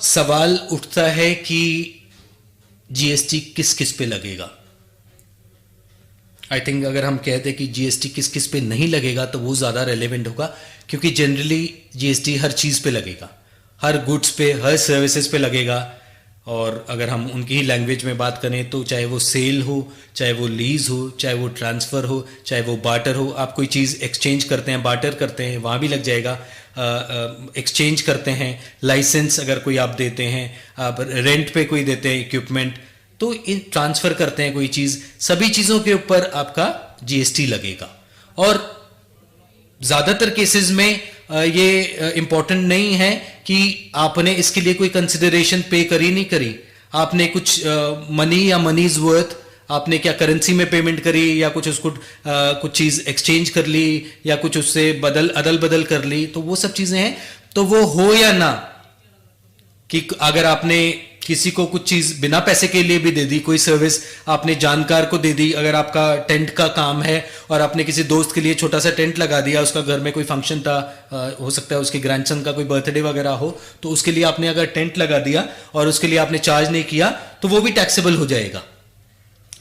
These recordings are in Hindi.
सवाल उठता है कि जीएसटी किस किस पे लगेगा। आई थिंक अगर हम कहते हैं कि जीएसटी किस किस पे नहीं लगेगा तो वो ज़्यादा रेलेवेंट होगा, क्योंकि जनरली जीएसटी हर चीज़ पे लगेगा, हर गुड्स पे, हर सर्विसेज पे लगेगा। और अगर हम उनकी ही लैंग्वेज में बात करें तो चाहे वो सेल हो, चाहे वो लीज हो, चाहे वो ट्रांसफ़र हो, चाहे वो बार्टर हो, आप कोई चीज़ एक्सचेंज करते हैं, बार्टर करते हैं, वहाँ भी लग जाएगा। एक्सचेंज करते हैं, लाइसेंस अगर कोई आप देते हैं, आप रेंट पे कोई देते हैं इक्विपमेंट, तो इन ट्रांसफ़र करते हैं कोई चीज़, सभी चीज़ों के ऊपर आपका जीएसटी लगेगा। और ज़्यादातर केसेस में ये इम्पॉर्टेंट नहीं है कि आपने इसके लिए कोई कंसिडरेशन पे करी नहीं करी, आपने कुछ मनी या मनीज वर्थ आपने क्या करेंसी में पेमेंट करी, या कुछ उसको कुछ चीज़ एक्सचेंज कर ली, या कुछ उससे अदल बदल कर ली, तो वो सब चीज़ें हैं। तो वो हो या ना, कि अगर आपने किसी को कुछ चीज बिना पैसे के लिए भी दे दी, कोई सर्विस आपने जानकार को दे दी, अगर आपका टेंट का काम है और आपने किसी दोस्त के लिए छोटा सा टेंट लगा दिया, उसका घर में कोई फंक्शन था, हो सकता है उसके ग्रैंडसन का कोई बर्थडे वगैरह हो, तो उसके लिए आपने अगर टेंट लगा दिया और उसके लिए आपने चार्ज नहीं किया तो वो भी टैक्सेबल हो जाएगा।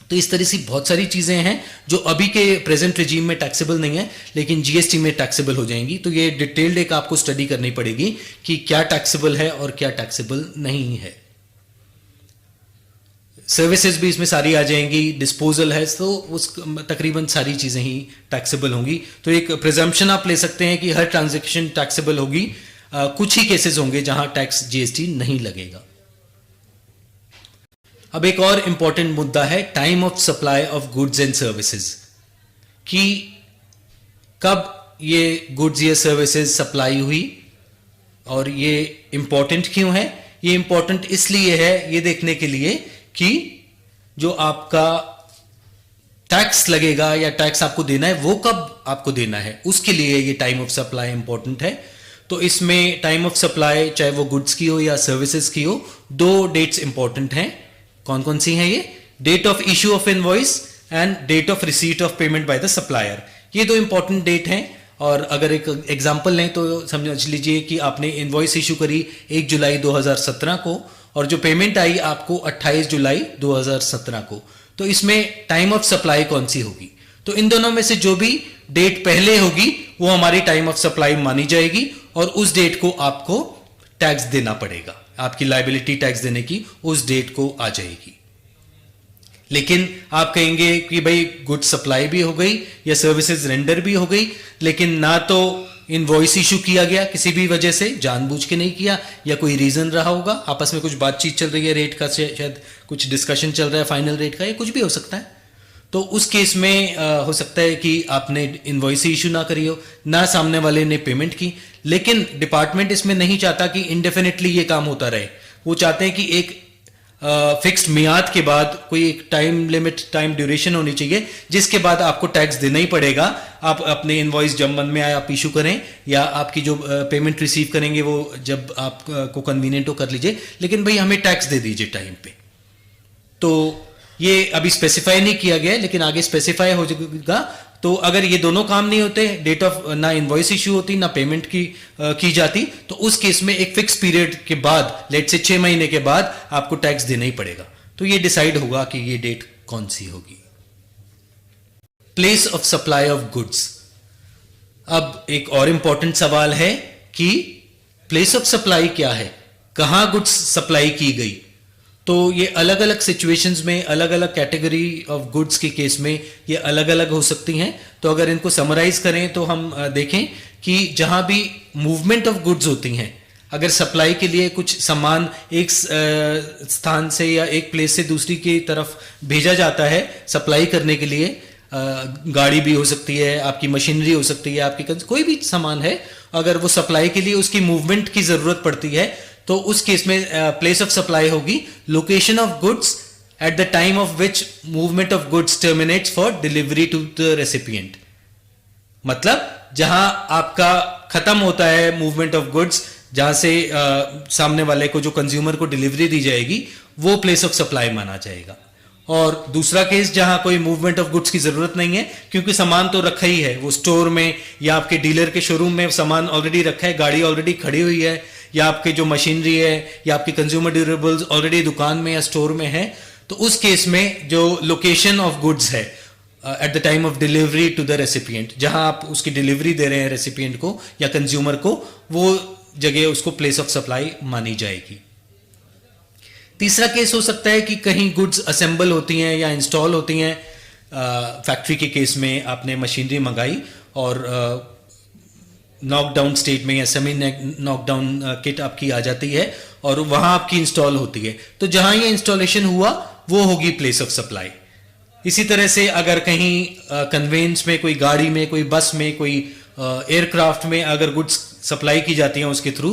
तो इस तरह से बहुत सारी चीजें हैं जो अभी के प्रेजेंट रिजीम में टैक्सेबल नहीं है, लेकिन जीएसटी में टैक्सेबल हो जाएंगी। तो ये डिटेल्ड एक आपको स्टडी करनी पड़ेगी कि क्या टैक्सेबल है और क्या टैक्सेबल नहीं है। सर्विसेज भी इसमें सारी आ जाएंगी, डिस्पोजल है, तो उस तकरीबन सारी चीजें ही टैक्सेबल होंगी। तो एक प्रिजम्पशन आप ले सकते हैं कि हर ट्रांजैक्शन टैक्सेबल होगी। कुछ ही केसेस होंगे जहां टैक्स जीएसटी नहीं लगेगा। अब एक और इंपॉर्टेंट मुद्दा है time of supply of goods and services, कि कब ये गुड्स या सर्विसेज सप्लाई हुई, और ये इंपॉर्टेंट क्यों है? ये इंपॉर्टेंट इसलिए है, ये देखने के लिए कि जो आपका टैक्स लगेगा या टैक्स आपको देना है वो कब आपको देना है, उसके लिए ये टाइम ऑफ सप्लाई इंपॉर्टेंट है। तो इसमें टाइम ऑफ सप्लाई चाहे वो गुड्स की हो या सर्विसेज की हो, दो डेट्स इंपॉर्टेंट हैं। कौन कौन सी हैं ये? Date of issue of invoice and date of receipt of payment by the supplier. ये दो इंपॉर्टेंट डेट हैं। और अगर एक एग्जांपल लें तो समझ लीजिए कि आपने इनवॉइस इशू करी 1 जुलाई 2017 को और जो पेमेंट आई आपको 28 जुलाई 2017 को, तो इसमें टाइम ऑफ सप्लाई कौन सी होगी? तो इन दोनों में से जो भी डेट पहले होगी वो हमारी टाइम ऑफ सप्लाई मानी जाएगी और उस डेट को आपको टैक्स देना पड़ेगा, आपकी लायबिलिटी टैक्स देने की उस डेट को आ जाएगी। लेकिन आप कहेंगे कि भाई गुड्स सप्लाई भी हो गई या सर्विसेज रेंडर भी हो गई, लेकिन ना तो इनवॉइस इशू किया गया, किसी भी वजह से जानबूझ के नहीं किया या कोई रीजन रहा होगा, आपस में कुछ बातचीत चल रही है रेट का, शायद कुछ डिस्कशन चल रहा है फाइनल रेट का, या कुछ भी हो सकता है। तो उस केस में हो सकता है कि आपने इनवॉइस इशू ना करी हो, ना सामने वाले ने पेमेंट की। लेकिन डिपार्टमेंट इसमें नहीं चाहता कि इंडेफिनिटली ये काम होता रहे। वो चाहते हैं कि एक फिक्स्ड मियाद के बाद कोई एक टाइम लिमिट, टाइम ड्यूरेशन होनी चाहिए जिसके बाद आपको टैक्स देना ही पड़ेगा। आप अपने इनवॉइस जब मन में आए आप इशू करें, या आपकी जो पेमेंट रिसीव करेंगे वो जब आपको कन्वीनियंट हो कर लीजिए, लेकिन भाई हमें टैक्स दे दीजिए टाइम पे। तो ये अभी स्पेसिफाई नहीं किया गया, लेकिन आगे स्पेसिफाई हो जाएगा। तो अगर ये दोनों काम नहीं होते, डेट ऑफ ना इनवॉइस इशू होती ना पेमेंट की जाती, तो उस केस में एक फिक्स पीरियड के बाद, लेट से 6 महीने के बाद आपको टैक्स देना ही पड़ेगा। तो ये डिसाइड होगा कि ये डेट कौन सी होगी। Place of supply of goods. अब एक और इंपॉर्टेंट सवाल है कि प्लेस ऑफ सप्लाई क्या है, कहां गुड्स सप्लाई की गई। तो ये अलग अलग सिचुएशंस में, अलग अलग कैटेगरी ऑफ गुड्स के केस में ये अलग अलग हो सकती हैं। तो अगर इनको समराइज करें तो हम देखें कि जहां भी मूवमेंट ऑफ गुड्स होती हैं, अगर सप्लाई के लिए कुछ सामान एक स्थान से या एक प्लेस से दूसरी की तरफ भेजा जाता है सप्लाई करने के लिए, गाड़ी भी हो सकती है, आपकी मशीनरी हो सकती है, आपकी कोई भी सामान है, अगर वो सप्लाई के लिए उसकी मूवमेंट की जरूरत पड़ती है, तो उस केस में प्लेस ऑफ सप्लाई होगी location of goods at the time of which movement of goods terminates for delivery to the recipient. मतलब जहां आपका खत्म होता है मूवमेंट ऑफ गुड्स, जहां से सामने वाले को, जो कंज्यूमर को डिलीवरी दी जाएगी, वो प्लेस ऑफ सप्लाई माना जाएगा। और दूसरा केस जहां कोई मूवमेंट ऑफ गुड्स की जरूरत नहीं है, क्योंकि सामान तो रखा ही है, वो स्टोर में या आपके डीलर के शोरूम में सामान ऑलरेडी रखा है, गाड़ी ऑलरेडी खड़ी हुई है, या आपके जो मशीनरी है या आपके कंज्यूमर ड्यूरेबल्स ऑलरेडी दुकान में या स्टोर में है, तो उस केस में जो लोकेशन ऑफ गुड्स है at the time of delivery to the recipient, जहां आप उसकी डिलीवरी दे रहे हैं रेसिपिएंट को या कंज्यूमर को, वो जगह उसको प्लेस ऑफ सप्लाई मानी जाएगी। तीसरा केस हो सकता है कि कहीं गुड्स असेंबल होती हैं या इंस्टॉल होती हैं। फैक्ट्री के केस में आपने मशीनरी मंगाई और नॉकडाउन स्टेट में या सेमी नॉकडाउन किट आपकी आ जाती है और वहां आपकी इंस्टॉल होती है, तो जहां ये इंस्टॉलेशन हुआ वो होगी प्लेस ऑफ सप्लाई। इसी तरह से अगर कहीं कन्वेंस में, कोई गाड़ी में, कोई बस में, कोई एयरक्राफ्ट में अगर गुड्स सप्लाई की जाती हैं उसके थ्रू,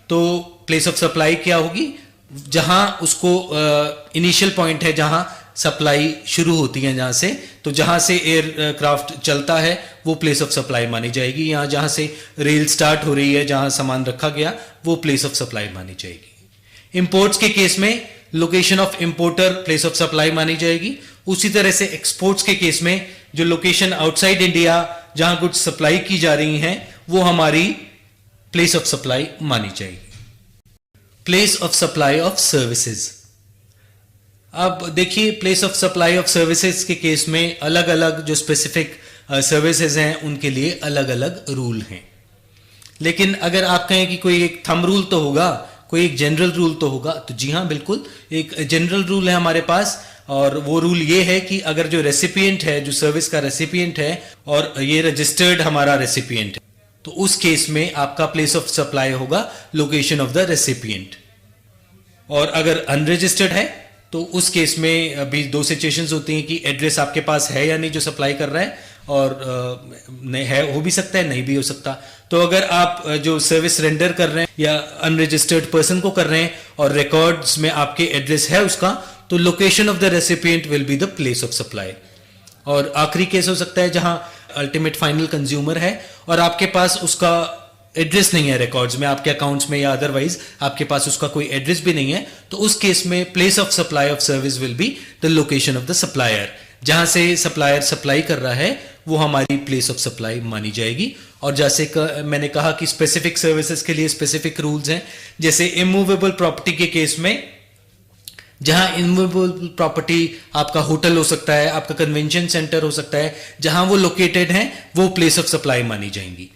तो प्लेस ऑफ सप्लाई क्या होगी? जहां उसको इनिशियल पॉइंट है जहां सप्लाई शुरू होती है, जहां से, तो जहां से एयरक्राफ्ट चलता है वो प्लेस ऑफ सप्लाई मानी जाएगी। यहाँ जहां से रेल स्टार्ट हो रही है, जहां सामान रखा गया, वो प्लेस ऑफ सप्लाई मानी जाएगी। इंपोर्ट्स के केस में location of importer place of supply मानी जाएगी। उसी तरह से एक्सपोर्ट्स के केस में जो लोकेशन आउटसाइड इंडिया जहां गुड्स सप्लाई की जा रही हैं, वो हमारी प्लेस ऑफ सप्लाई मानी जाएगी। Place of supply of services. अब देखिए, place of supply of services के केस में अलग अलग जो स्पेसिफिक सर्विसेज हैं उनके लिए अलग अलग रूल हैं। लेकिन अगर आप कहें कि कोई एक थंब रूल तो होगा, कोई एक जनरल रूल तो होगा, तो जी हाँ, बिल्कुल एक जनरल रूल है हमारे पास। और वो रूल ये है कि अगर जो रेसिपिएंट है, जो सर्विस का रेसिपिएंट है और ये रजिस्टर्ड हमारा रेसिपिएंट है, तो उस केस में आपका प्लेस ऑफ सप्लाई होगा लोकेशन ऑफ द रेसिपिएंट। और अगर अनरजिस्टर्ड है तो उस केस में अभी दो सिचुएशंस होती हैं कि एड्रेस आपके पास है या नहीं जो सप्लाई कर रहा है, और नहीं है, हो भी सकता है, नहीं भी हो सकता। तो अगर आप जो सर्विस रेंडर कर रहे हैं या अनरजिस्टर्ड पर्सन को कर रहे हैं और रिकॉर्ड्स में आपके एड्रेस है उसका, तो location of the recipient will be the place of supply. और आखिरी केस हो सकता है जहां अल्टीमेट फाइनल कंज्यूमर है और आपके पास उसका एड्रेस नहीं है रिकॉर्ड्स में, आपके अकाउंट्स में या अदरवाइज आपके पास उसका कोई एड्रेस भी नहीं है, तो उस केस में place of supply of service will be the location of the supplier. जहां से सप्लायर सप्लाई कर रहा है वो हमारी प्लेस ऑफ सप्लाई मानी जाएगी। और जैसे मैंने कहा कि स्पेसिफिक सर्विसेज के लिए स्पेसिफिक रूल्स हैं। जैसे इमूवेबल प्रॉपर्टी के केस में, जहां इमूवेबल प्रॉपर्टी आपका होटल हो सकता है, आपका कन्वेंशन सेंटर हो सकता है, जहां वो लोकेटेड है वो प्लेस ऑफ सप्लाई मानी जाएंगी।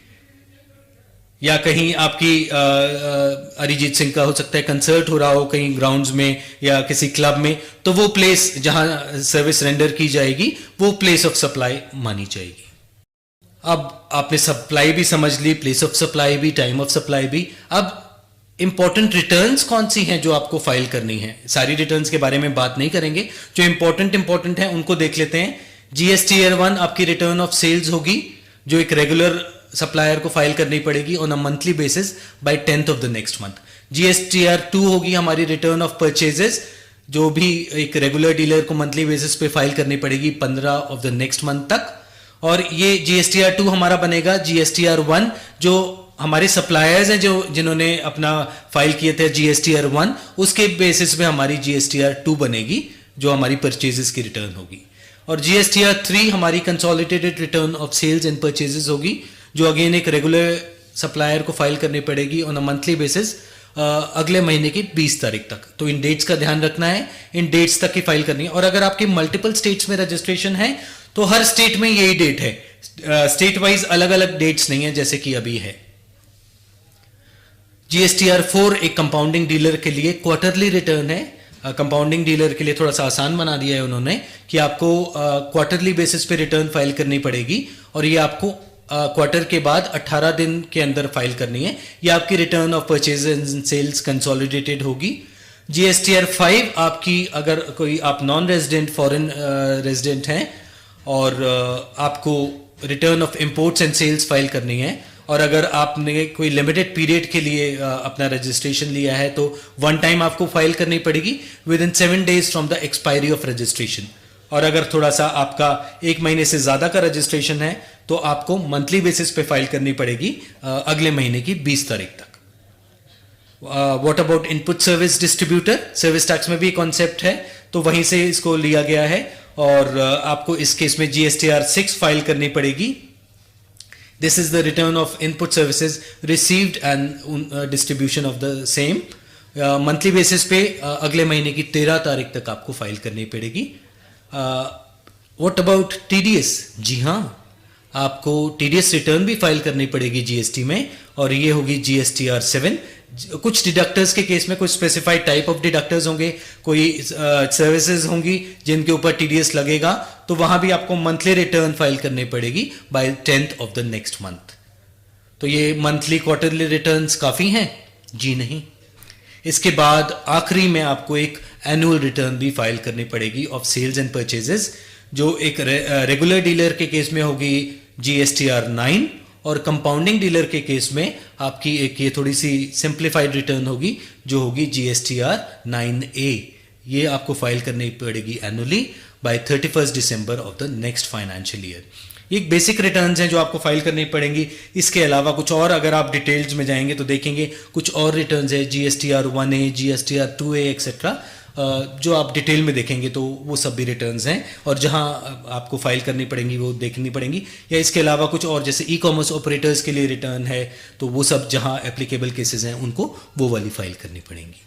या कहीं आपकी अरिजीत सिंह का हो सकता है कंसर्ट हो रहा हो कहीं ग्राउंड्स में या किसी क्लब में, तो वो प्लेस जहां सर्विस रेंडर की जाएगी वो प्लेस ऑफ सप्लाई मानी जाएगी। अब आपने सप्लाई भी समझ ली, प्लेस ऑफ सप्लाई भी, टाइम ऑफ सप्लाई भी। अब इंपॉर्टेंट रिटर्न्स कौन सी हैं जो आपको फाइल करनी है? सारी रिटर्न्स के बारे में बात नहीं करेंगे, जो इंपॉर्टेंट है उनको देख लेते हैं। जीएसटी ईयर 1 आपकी रिटर्न ऑफ सेल्स होगी, जो एक रेगुलर सप्लायर को फाइल करनी पड़ेगी on a monthly basis by 10th of the next month. GSTR 2 होगी हमारी रिटर्न ऑफ परचेजेस, जो भी एक रेगुलर डीलर को मंथली बेसिस पे फाइल करनी पड़ेगी 15 ऑफ द नेक्स्ट मंथ तक। और ये जीएसटीआर 2 हमारा बनेगा जीएसटीआर 1, जो हमारे सप्लायर्स हैं जो जिन्होंने अपना फाइल किए थे जीएसटीआर 1, उसके बेसिस पे हमारी जीएसटीआर 2 बनेगी, जो हमारी परचेजेस की रिटर्न होगी। और जीएसटीआर 3 हमारी consolidated return of sales and purchases होगी, जो अगेन एक रेगुलर सप्लायर को फाइल करनी पड़ेगी ऑन अ मंथली बेसिस अगले महीने की 20 तारीख तक। तो इन डेट्स का ध्यान रखना है, इन डेट्स तक की फाइल करनी है। और अगर आपकी मल्टीपल स्टेट्स में रजिस्ट्रेशन है तो हर स्टेट में यही डेट है, स्टेट वाइज अलग अलग डेट्स नहीं है जैसे कि अभी है। जीएसटीआर 4 एक कंपाउंडिंग डीलर के लिए क्वार्टरली रिटर्न है। कंपाउंडिंग डीलर के लिए थोड़ा सा आसान बना दिया है उन्होंने कि आपको क्वार्टरली बेसिस पे रिटर्न फाइल करनी पड़ेगी, और ये आपको क्वार्टर के बाद 18 दिन के अंदर फाइल करनी है। ये आपकी return of purchase and sales consolidated होगी। जीएसटीआर 5 आपकी, अगर कोई आप नॉन रेजिडेंट फॉरेन रेजिडेंट हैं और आपको return of imports and sales file करनी है, और अगर आपने कोई लिमिटेड पीरियड के लिए अपना रजिस्ट्रेशन लिया है तो वन टाइम आपको फाइल करनी पड़ेगी with in 7 days from the expiry of registration. और अगर थोड़ा सा आपका 1 महीने से ज्यादा का रजिस्ट्रेशन है तो आपको मंथली बेसिस पे फाइल करनी पड़ेगी अगले महीने की 20 तारीख तक। What about input service distributor? Service tax में भी कॉन्सेप्ट है, तो वहीं से इसको लिया गया है। और आपको इस केस में जीएसटीआर 6 फाइल करनी पड़ेगी। This is the return of input services received and distribution of the same. Monthly basis पे अगले महीने की 13 तारीख तक आपको फाइल करनी पड़ेगी. What about TDS? जी हाँ, आपको टीडीएस रिटर्न भी फाइल करनी पड़ेगी जीएसटी में, और ये होगी जीएसटीआर 7. कुछ डिडक्टर्स के केस में कुछ स्पेसिफाइड टाइप ऑफ डिडक्टर्स होंगे, कोई सर्विसेज होंगी जिनके ऊपर टीडीएस लगेगा, तो वहां भी आपको मंथली रिटर्न फाइल करनी पड़ेगी by 10th of the next month. तो ये मंथली क्वार्टरली रिटर्न्स काफी हैं? जी नहीं. इसके बाद आखिरी में आपको एक एनुअल रिटर्न भी फाइल करनी पड़ेगी ऑफ सेल्स एंड परचेजेस, जो एक रेगुलर डीलर के केस में होगी जीएसटीआर 9, और कंपाउंडिंग डीलर के केस में आपकी एक ये थोड़ी सी सिंप्लीफाइड रिटर्न होगी जो होगी जीएसटीआर 9A. ये आपको फाइल करनी पड़ेगी annually by 31 December of the next financial year. ये बेसिक रिटर्न्स हैं जो आपको फाइल करनी पड़ेंगी. इसके अलावा कुछ और अगर आप डिटेल्स में जाएंगे तो देखेंगे कुछ और रिटर्न्स है, GSTR 1A, GSTR 2A etcetera, जो आप डिटेल में देखेंगे तो वो सब भी रिटर्न्स हैं, और जहां आपको फाइल करनी पड़ेंगी वो देखनी पड़ेंगी. या इसके अलावा कुछ और जैसे ई कॉमर्स ऑपरेटर्स के लिए रिटर्न है, तो वो सब जहां एप्लीकेबल केसेस हैं उनको वो वाली फाइल करनी पड़ेंगी.